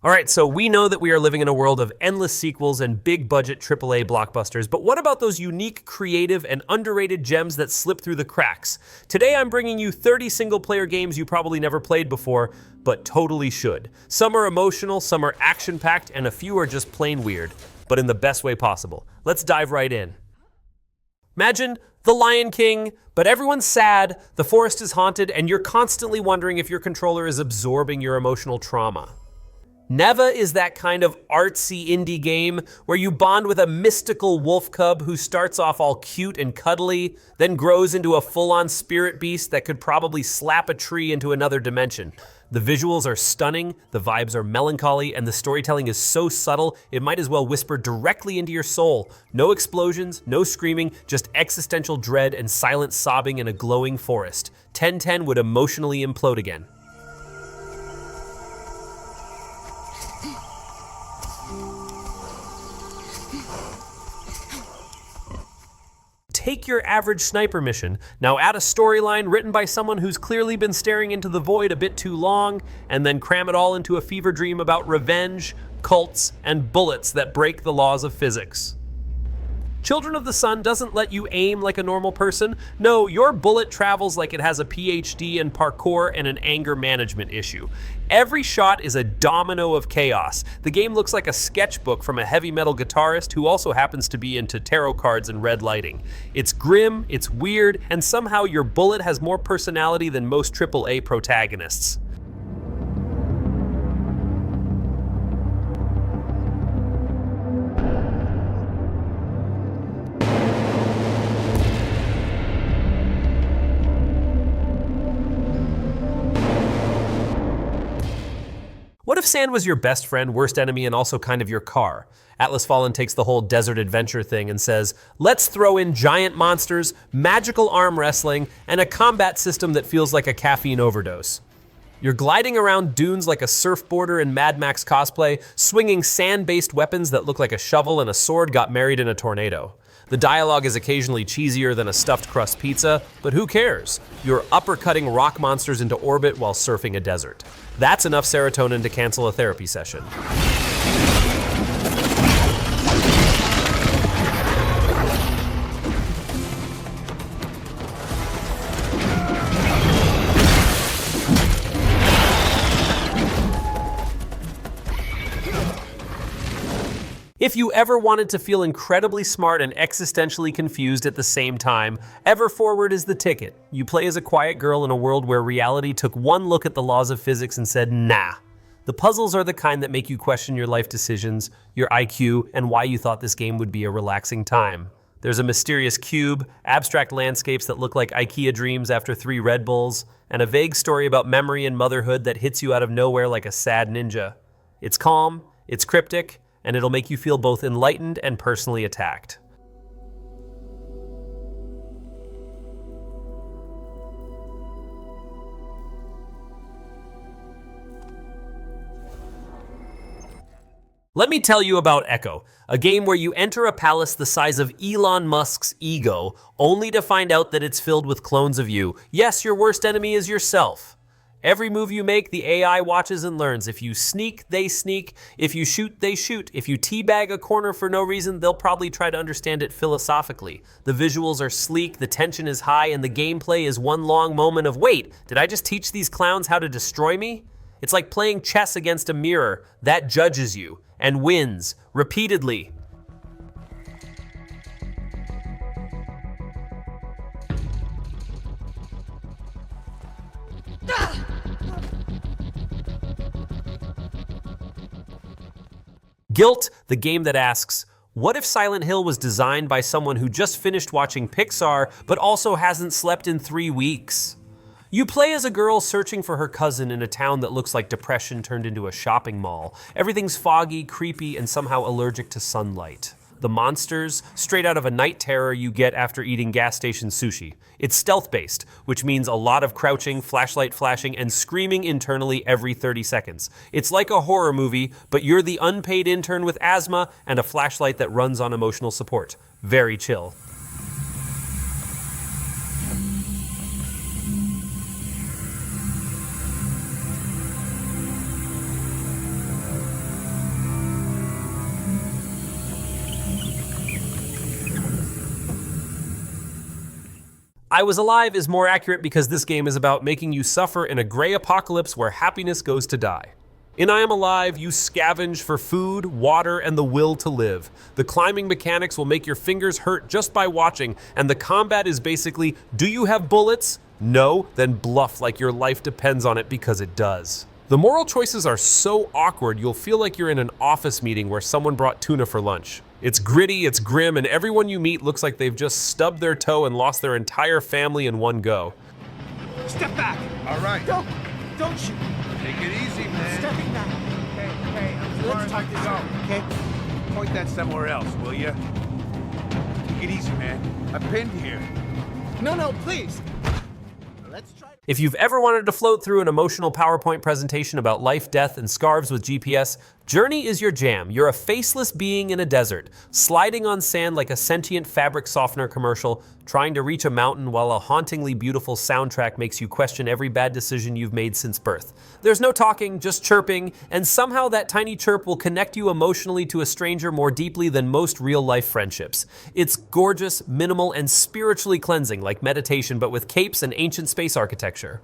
Alright, so we know that we are living in a world of endless sequels and big budget AAA blockbusters, but what about those unique, creative, and underrated gems that slip through the cracks? Today I'm bringing you 30 single-player games you probably never played before, but totally should. Some are emotional, some are action-packed, and a few are just plain weird, but in the best way possible. Let's dive right in. Imagine The Lion King, but everyone's sad, the forest is haunted, and you're constantly wondering if your controller is absorbing your emotional trauma. Neva is that kind of artsy indie game where you bond with a mystical wolf cub who starts off all cute and cuddly, then grows into a full-on spirit beast that could probably slap a tree into another dimension. The visuals are stunning, the vibes are melancholy, and the storytelling is so subtle it might as well whisper directly into your soul. No explosions, no screaming, just existential dread and silent sobbing in a glowing forest. 1010 would emotionally implode again. Take your average sniper mission, now add a storyline written by someone who's clearly been staring into the void a bit too long, and then cram it all into a fever dream about revenge, cults, and bullets that break the laws of physics. Children of the Sun doesn't let you aim like a normal person. No, your bullet travels like it has a PhD in parkour and an anger management issue. Every shot is a domino of chaos. The game looks like a sketchbook from a heavy metal guitarist who also happens to be into tarot cards and red lighting. It's grim, it's weird, and somehow your bullet has more personality than most AAA protagonists. What if sand was your best friend, worst enemy, and also kind of your car? Atlas Fallen takes the whole desert adventure thing and says, let's throw in giant monsters, magical arm wrestling, and a combat system that feels like a caffeine overdose. You're gliding around dunes like a surfboarder in Mad Max cosplay, swinging sand-based weapons that look like a shovel and a sword got married in a tornado. The dialogue is occasionally cheesier than a stuffed crust pizza, but who cares? You're uppercutting rock monsters into orbit while surfing a desert. That's enough serotonin to cancel a therapy session. If you ever wanted to feel incredibly smart and existentially confused at the same time, EverForward is the ticket. You play as a quiet girl in a world where reality took one look at the laws of physics and said, nah. The puzzles are the kind that make you question your life decisions, your IQ, and why you thought this game would be a relaxing time. There's a mysterious cube, abstract landscapes that look like IKEA dreams after 3 Red Bulls, and a vague story about memory and motherhood that hits you out of nowhere like a sad ninja. It's calm, it's cryptic, and it'll make you feel both enlightened and personally attacked. Let me tell you about Echo, a game where you enter a palace the size of Elon Musk's ego, only to find out that it's filled with clones of you. Yes, your worst enemy is yourself. Every move you make, the AI watches and learns. If you sneak, they sneak. If you shoot, they shoot. If you teabag a corner for no reason, they'll probably try to understand it philosophically. The visuals are sleek, the tension is high, and the gameplay is one long moment of, wait, did I just teach these clowns how to destroy me? It's like playing chess against a mirror that judges you and wins repeatedly. Gylt, the game that asks, what if Silent Hill was designed by someone who just finished watching Pixar but also hasn't slept in 3 weeks? You play as a girl searching for her cousin in a town that looks like depression turned into a shopping mall. Everything's foggy, creepy, and somehow allergic to sunlight. The monsters, straight out of a night terror you get after eating gas station sushi. It's stealth-based, which means a lot of crouching, flashlight flashing, and screaming internally every 30 seconds. It's like a horror movie, but you're the unpaid intern with asthma and a flashlight that runs on emotional support. Very chill. I Was Alive is more accurate because this game is about making you suffer in a gray apocalypse where happiness goes to die. In I Am Alive, you scavenge for food, water, and the will to live. The climbing mechanics will make your fingers hurt just by watching, and the combat is basically, do you have bullets? No? Then bluff like your life depends on it because it does. The moral choices are so awkward you'll feel like you're in an office meeting where someone brought tuna for lunch. It's gritty, it's grim, and everyone you meet looks like they've just stubbed their toe and lost their entire family in one go. Step back! All right. Don't shoot! Take it easy, man. Stepping back. Okay, let's talk this out, okay? Point that somewhere else, will you? Take it easy, man. I'm pinned here. No, please! Let's try. If you've ever wanted to float through an emotional PowerPoint presentation about life, death, and scarves with GPS, Journey is your jam. You're a faceless being in a desert, sliding on sand like a sentient fabric softener commercial, trying to reach a mountain while a hauntingly beautiful soundtrack makes you question every bad decision you've made since birth. There's no talking, just chirping, and somehow that tiny chirp will connect you emotionally to a stranger more deeply than most real-life friendships. It's gorgeous, minimal, and spiritually cleansing, like meditation, but with capes and ancient space architecture.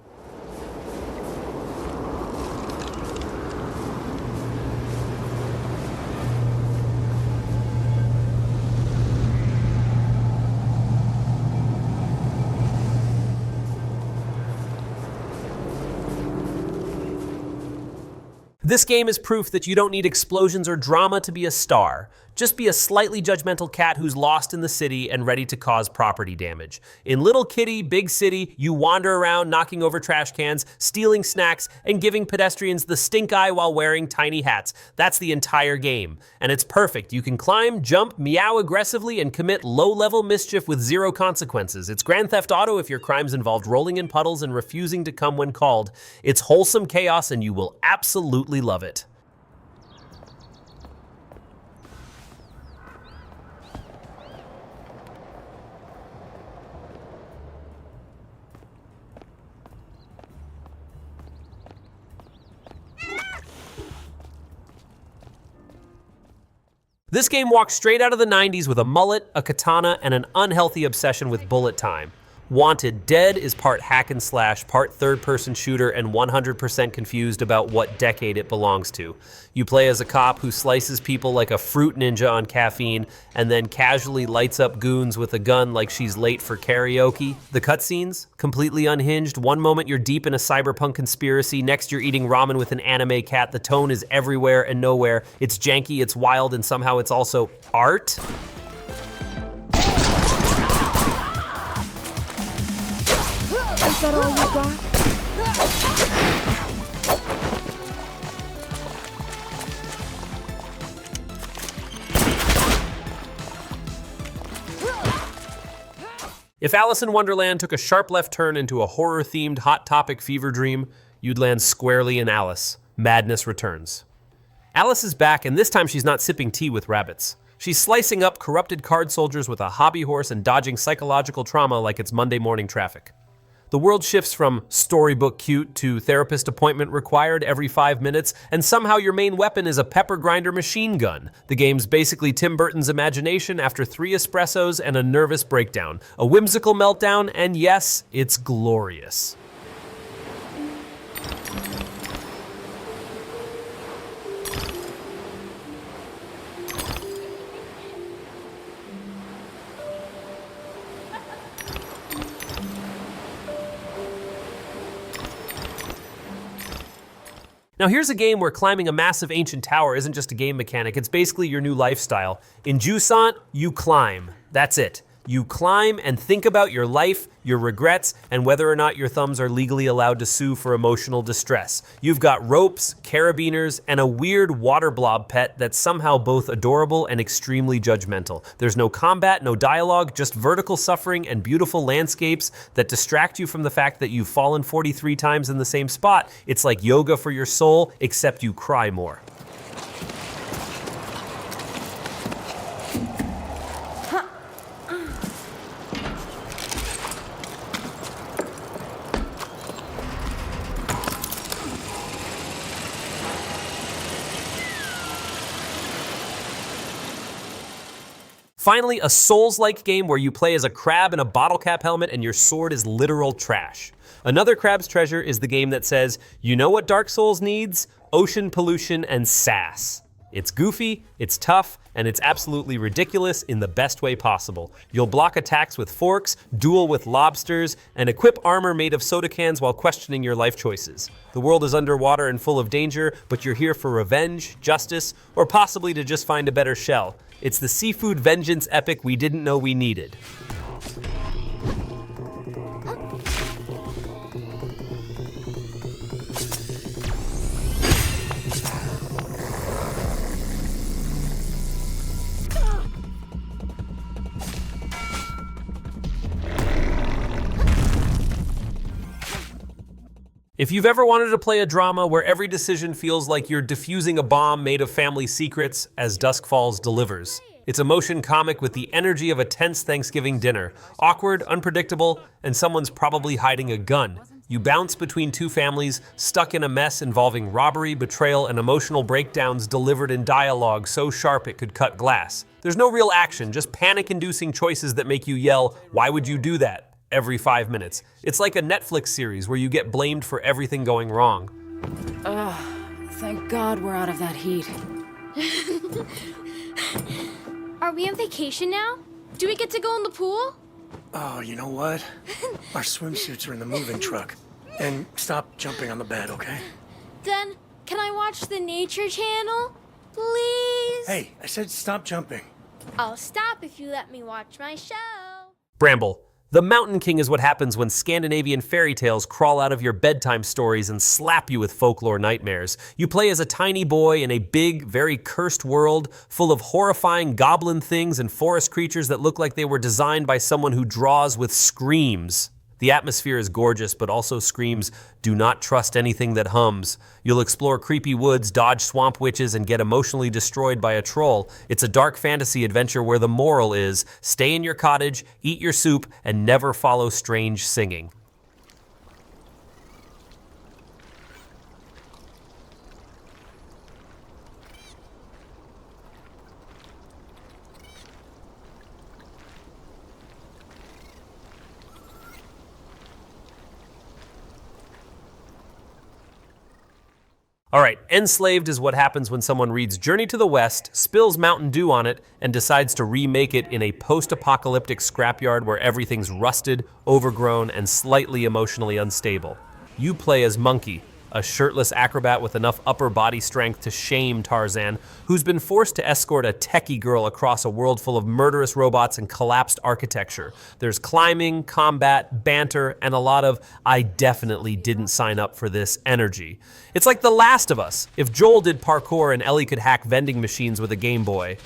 This game is proof that you don't need explosions or drama to be a star. Just be a slightly judgmental cat who's lost in the city and ready to cause property damage. In Little Kitty, Big City, you wander around knocking over trash cans, stealing snacks, and giving pedestrians the stink eye while wearing tiny hats. That's the entire game. And it's perfect. You can climb, jump, meow aggressively, and commit low-level mischief with zero consequences. It's Grand Theft Auto if your crimes involved rolling in puddles and refusing to come when called. It's wholesome chaos, and you will absolutely love it. This game walks straight out of the 90s with a mullet, a katana, and an unhealthy obsession with bullet time. Wanted Dead is part hack and slash, part third-person shooter, and 100% confused about what decade it belongs to. You play as a cop who slices people like a fruit ninja on caffeine, and then casually lights up goons with a gun like she's late for karaoke. The cutscenes? Completely unhinged. One moment you're deep in a cyberpunk conspiracy, next you're eating ramen with an anime cat. The tone is everywhere and nowhere. It's janky, it's wild, and somehow it's also art. Is that all you got? If Alice in Wonderland took a sharp left turn into a horror-themed Hot Topic fever dream, you'd land squarely in Alice. Madness returns. Alice is back, and this time she's not sipping tea with rabbits. She's slicing up corrupted card soldiers with a hobby horse and dodging psychological trauma like it's Monday morning traffic. The world shifts from storybook cute to therapist appointment required every 5 minutes, and somehow your main weapon is a pepper grinder machine gun. The game's basically Tim Burton's imagination after 3 espressos and a nervous breakdown. A whimsical meltdown, and yes, it's glorious. Now here's a game where climbing a massive ancient tower isn't just a game mechanic, it's basically your new lifestyle. In Jusant, you climb. That's it. You climb and think about your life, your regrets, and whether or not your thumbs are legally allowed to sue for emotional distress. You've got ropes, carabiners, and a weird water blob pet that's somehow both adorable and extremely judgmental. There's no combat, no dialogue, just vertical suffering and beautiful landscapes that distract you from the fact that you've fallen 43 times in the same spot. It's like yoga for your soul, except you cry more. Finally, a Souls-like game where you play as a crab in a bottle cap helmet and your sword is literal trash. Another Crab's Treasure is the game that says, you know what Dark Souls needs? Ocean pollution and sass. It's goofy, it's tough, and it's absolutely ridiculous in the best way possible. You'll block attacks with forks, duel with lobsters, and equip armor made of soda cans while questioning your life choices. The world is underwater and full of danger, but you're here for revenge, justice, or possibly to just find a better shell. It's the seafood vengeance epic we didn't know we needed. If you've ever wanted to play a drama where every decision feels like you're defusing a bomb made of family secrets, as Dusk Falls delivers. It's a motion comic with the energy of a tense Thanksgiving dinner. Awkward, unpredictable, and someone's probably hiding a gun. You bounce between two families, stuck in a mess involving robbery, betrayal, and emotional breakdowns delivered in dialogue so sharp it could cut glass. There's no real action, just panic-inducing choices that make you yell, "Why would you do that?" every 5 minutes. It's like a Netflix series where you get blamed for everything going wrong. Thank God we're out of that heat. Are we on vacation now? Do we get to go in the pool? Oh, you know what? Our swimsuits are in the moving truck. And stop jumping on the bed, okay? Then, can I watch the Nature Channel? Please? Hey, I said stop jumping. I'll stop if you let me watch my show. Bramble. The Mountain King is what happens when Scandinavian fairy tales crawl out of your bedtime stories and slap you with folklore nightmares. You play as a tiny boy in a big, very cursed world full of horrifying goblin things and forest creatures that look like they were designed by someone who draws with screams. The atmosphere is gorgeous, but also screams, "Do not trust anything that hums." You'll explore creepy woods, dodge swamp witches, and get emotionally destroyed by a troll. It's a dark fantasy adventure where the moral is, stay in your cottage, eat your soup, and never follow strange singing. All right, Enslaved is what happens when someone reads Journey to the West, spills Mountain Dew on it, and decides to remake it in a post-apocalyptic scrapyard where everything's rusted, overgrown, and slightly emotionally unstable. You play as Monkey, a shirtless acrobat with enough upper body strength to shame Tarzan, who's been forced to escort a techie girl across a world full of murderous robots and collapsed architecture. There's climbing, combat, banter, and a lot of "I definitely didn't sign up for this" energy. It's like The Last of Us, if Joel did parkour and Ellie could hack vending machines with a Game Boy.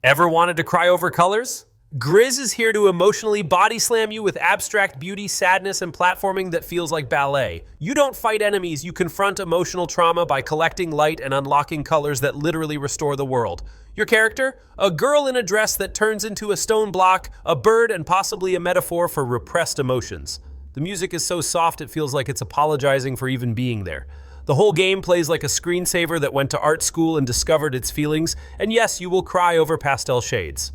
Ever wanted to cry over colors? Gris is here to emotionally body slam you with abstract beauty, sadness, and platforming that feels like ballet. You don't fight enemies, you confront emotional trauma by collecting light and unlocking colors that literally restore the world. Your character? A girl in a dress that turns into a stone block, a bird, and possibly a metaphor for repressed emotions. The music is so soft it feels like it's apologizing for even being there. The whole game plays like a screensaver that went to art school and discovered its feelings, and yes, you will cry over pastel shades.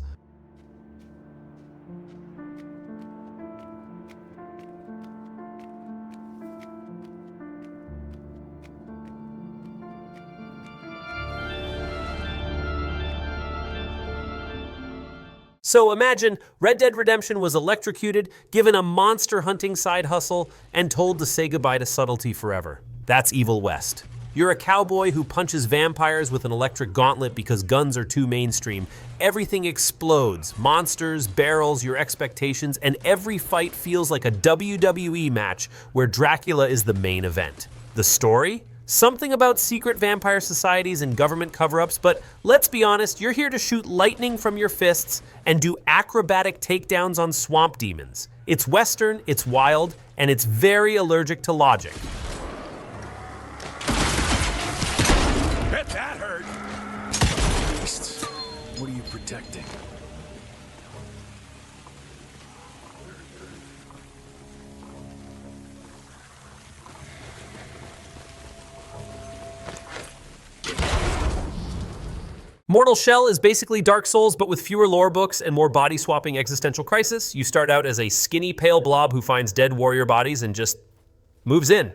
So imagine Red Dead Redemption was electrocuted, given a monster hunting side hustle, and told to say goodbye to subtlety forever. That's Evil West. You're a cowboy who punches vampires with an electric gauntlet because guns are too mainstream. Everything explodes, monsters, barrels, your expectations, and every fight feels like a WWE match where Dracula is the main event. The story? Something about secret vampire societies and government cover-ups, but let's be honest, you're here to shoot lightning from your fists and do acrobatic takedowns on swamp demons. It's Western, it's wild, and it's very allergic to logic. Bet that hurt. What are you protecting? Mortal Shell is basically Dark Souls, but with fewer lore books and more body-swapping existential crisis. You start out as a skinny, pale blob who finds dead warrior bodies and just moves in.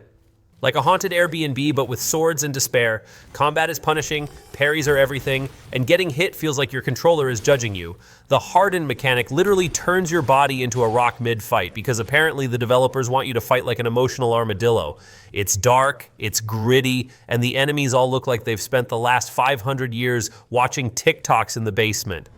Like a haunted Airbnb, but with swords and despair. Combat is punishing, parries are everything, and getting hit feels like your controller is judging you. The harden mechanic literally turns your body into a rock mid-fight, because apparently the developers want you to fight like an emotional armadillo. It's dark, it's gritty, and the enemies all look like they've spent the last 500 years watching TikToks in the basement.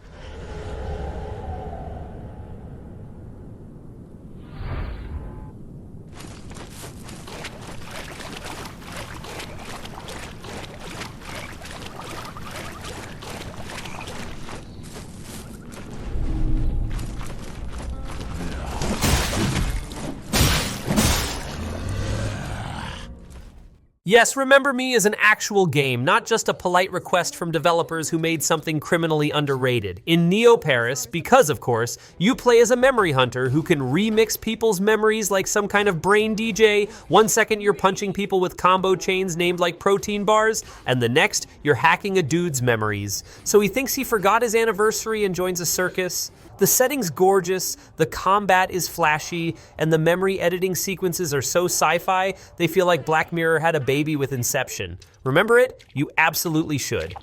Yes, Remember Me is an actual game, not just a polite request from developers who made something criminally underrated. In Neo Paris, because of course, you play as a memory hunter who can remix people's memories like some kind of brain DJ. 1 second you're punching people with combo chains named like protein bars, and the next you're hacking a dude's memories. So he thinks he forgot his anniversary and joins a circus. The setting's gorgeous, the combat is flashy, and the memory editing sequences are so sci-fi, they feel like Black Mirror had a baby with Inception. Remember it? You absolutely should.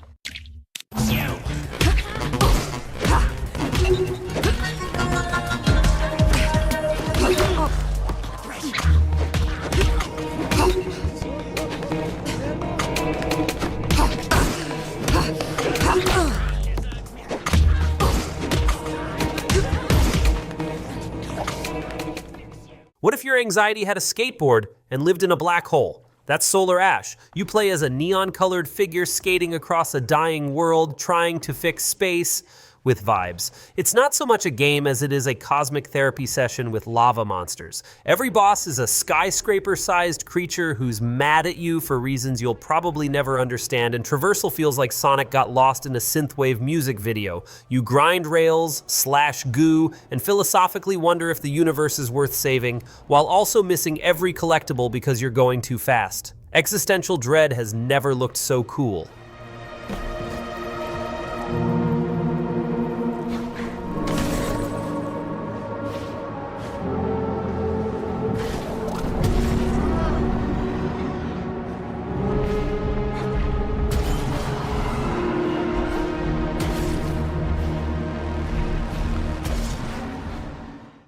What if your anxiety had a skateboard and lived in a black hole? That's Solar Ash. You play as a neon-colored figure skating across a dying world, trying to fix space with vibes. It's not so much a game as it is a cosmic therapy session with lava monsters. Every boss is a skyscraper-sized creature who's mad at you for reasons you'll probably never understand, and traversal feels like Sonic got lost in a synthwave music video. You grind rails, slash goo, and philosophically wonder if the universe is worth saving, while also missing every collectible because you're going too fast. Existential dread has never looked so cool.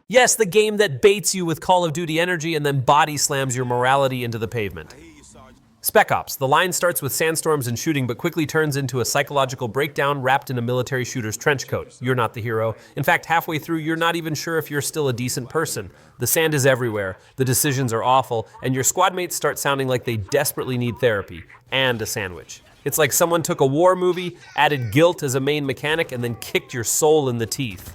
Yes, the game that baits you with Call of Duty energy and then body slams your morality into the pavement. Spec Ops. The line starts with sandstorms and shooting, but quickly turns into a psychological breakdown wrapped in a military shooter's trench coat. You're not the hero. In fact, halfway through, you're not even sure if you're still a decent person. The sand is everywhere, the decisions are awful, and your squad mates start sounding like they desperately need therapy and a sandwich. It's like someone took a war movie, added Gylt as a main mechanic, and then kicked your soul in the teeth.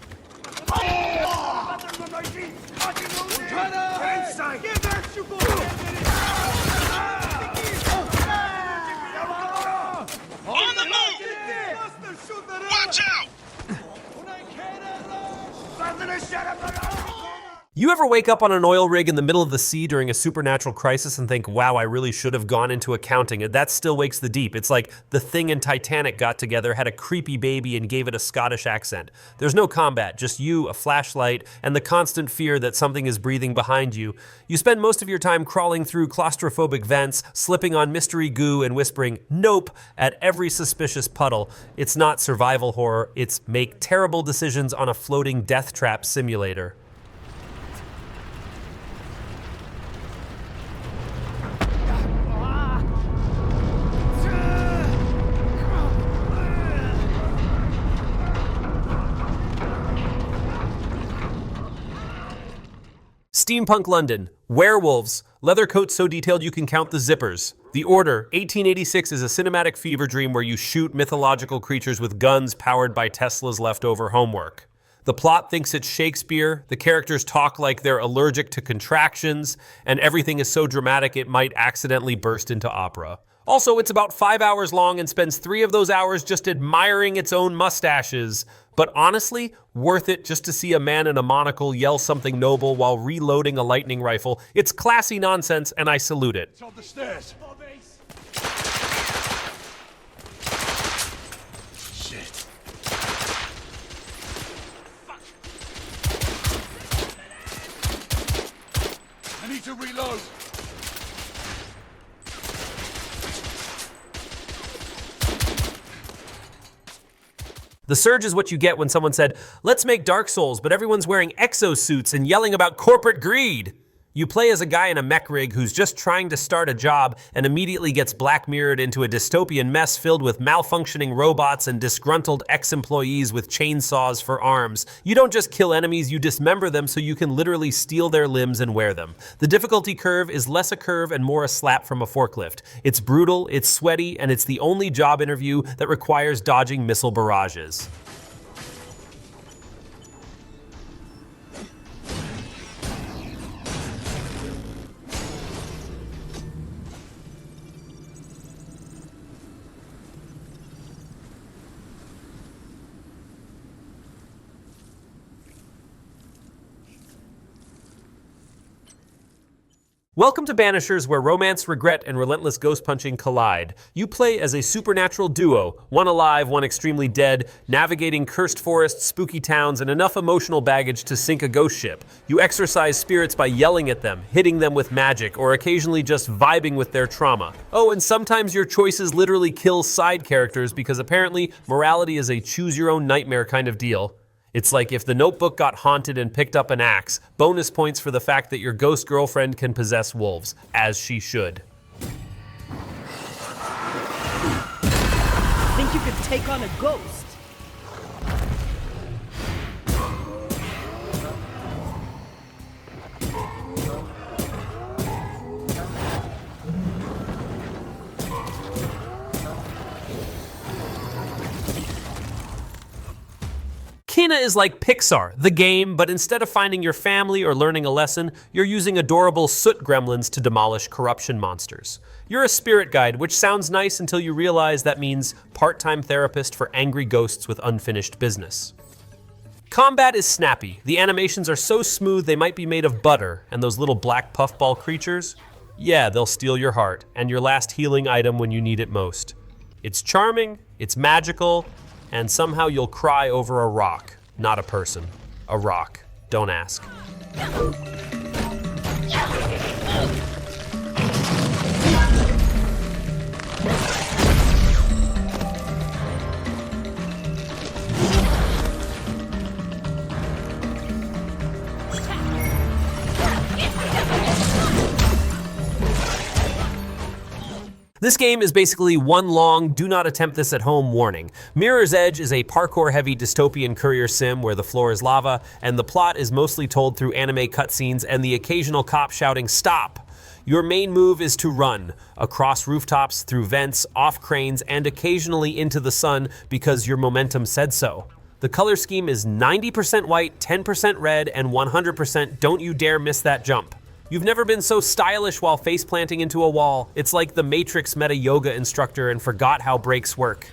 You ever wake up on an oil rig in the middle of the sea during a supernatural crisis and think, wow, I really should have gone into accounting? And that still wakes the deep. It's like The Thing and Titanic got together, had a creepy baby, and gave it a Scottish accent. There's no combat, just you, a flashlight, and the constant fear that something is breathing behind you. You spend most of your time crawling through claustrophobic vents, slipping on mystery goo, and whispering, nope, at every suspicious puddle. It's not survival horror, it's make terrible decisions on a floating death trap simulator. Steampunk London, werewolves, leather coats so detailed you can count the zippers. The Order, 1886, is a cinematic fever dream where you shoot mythological creatures with guns powered by Tesla's leftover homework. The plot thinks it's Shakespeare, the characters talk like they're allergic to contractions, and everything is so dramatic it might accidentally burst into opera. Also, it's about 5 hours long and spends 3 of those hours just admiring its own mustaches. But honestly, worth it just to see a man in a monocle yell something noble while reloading a lightning rifle. It's classy nonsense, and I salute it. It's on the stairs. Shit. I need to reload. The surge is what you get when someone said, "Let's make Dark Souls, but everyone's wearing exosuits and yelling about corporate greed." You play as a guy in a mech rig who's just trying to start a job and immediately gets black mirrored into a dystopian mess filled with malfunctioning robots and disgruntled ex-employees with chainsaws for arms. You don't just kill enemies, you dismember them so you can literally steal their limbs and wear them. The difficulty curve is less a curve and more a slap from a forklift. It's brutal, it's sweaty, and it's the only job interview that requires dodging missile barrages. Welcome to Banishers, where romance, regret, and relentless ghost punching collide. You play as a supernatural duo, one alive, one extremely dead, navigating cursed forests, spooky towns, and enough emotional baggage to sink a ghost ship. You exorcise spirits by yelling at them, hitting them with magic, or occasionally just vibing with their trauma. Oh, and sometimes your choices literally kill side characters because apparently morality is a choose-your-own-nightmare kind of deal. It's like if the Notebook got haunted and picked up an axe, bonus points for the fact that your ghost girlfriend can possess wolves, as she should. Think you could take on a ghost? Kena is like Pixar, the game, but instead of finding your family or learning a lesson, you're using adorable soot gremlins to demolish corruption monsters. You're a spirit guide, which sounds nice until you realize that means part-time therapist for angry ghosts with unfinished business. Combat is snappy. The animations are so smooth they might be made of butter, and those little black puffball creatures? Yeah, they'll steal your heart, and your last healing item when you need it most. It's charming, it's magical, and somehow you'll cry over a rock. Not a person. A rock. Don't ask. This game is basically one long, do not attempt this at home warning. Mirror's Edge is a parkour-heavy dystopian courier sim where the floor is lava, and the plot is mostly told through anime cutscenes and the occasional cop shouting, "Stop!" Your main move is to run, across rooftops, through vents, off cranes, and occasionally into the sun because your momentum said so. The color scheme is 90% white, 10% red, and 100% don't you dare miss that jump. You've never been so stylish while face planting into a wall. It's like the Matrix met a yoga instructor and forgot how brakes work.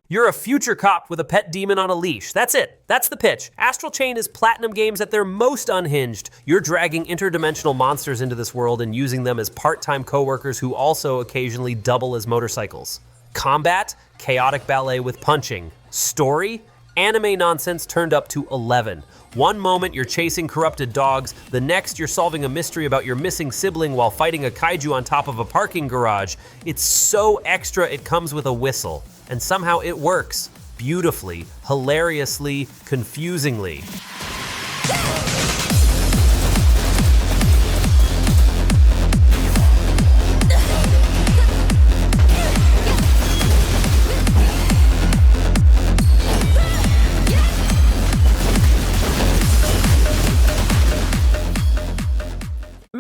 You're a future cop with a pet demon on a leash. That's it. That's the pitch. Astral Chain is Platinum Games at their most unhinged. You're dragging interdimensional monsters into this world and using them as part-time coworkers who also occasionally double as motorcycles. Combat, chaotic ballet with punching. Story, anime nonsense turned up to 11. One moment you're chasing corrupted dogs, the next you're solving a mystery about your missing sibling while fighting a kaiju on top of a parking garage. It's so extra it comes with a whistle. And somehow it works. Beautifully, hilariously, confusingly.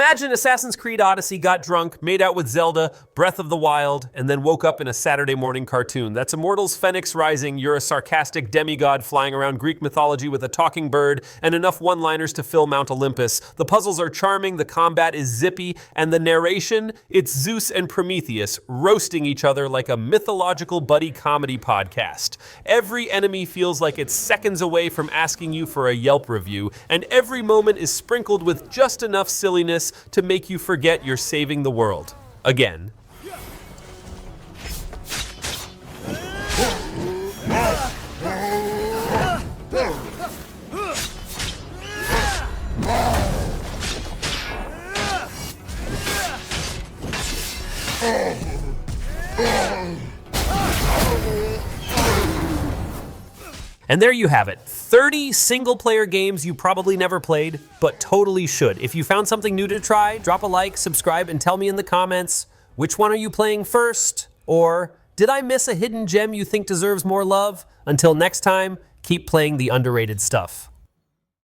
Imagine Assassin's Creed Odyssey got drunk, made out with Zelda, Breath of the Wild, and then woke up in a Saturday morning cartoon. That's Immortals Phoenix Rising. You're a sarcastic demigod flying around Greek mythology with a talking bird and enough one-liners to fill Mount Olympus. The puzzles are charming, the combat is zippy, and the narration, it's Zeus and Prometheus roasting each other like a mythological buddy comedy podcast. Every enemy feels like it's seconds away from asking you for a Yelp review, and every moment is sprinkled with just enough silliness to make you forget you're saving the world. Again. And there you have it, 30 single-player games you probably never played, but totally should. If you found something new to try, drop a like, subscribe, and tell me in the comments, which one are you playing first? Or, did I miss a hidden gem you think deserves more love? Until next time, keep playing the underrated stuff.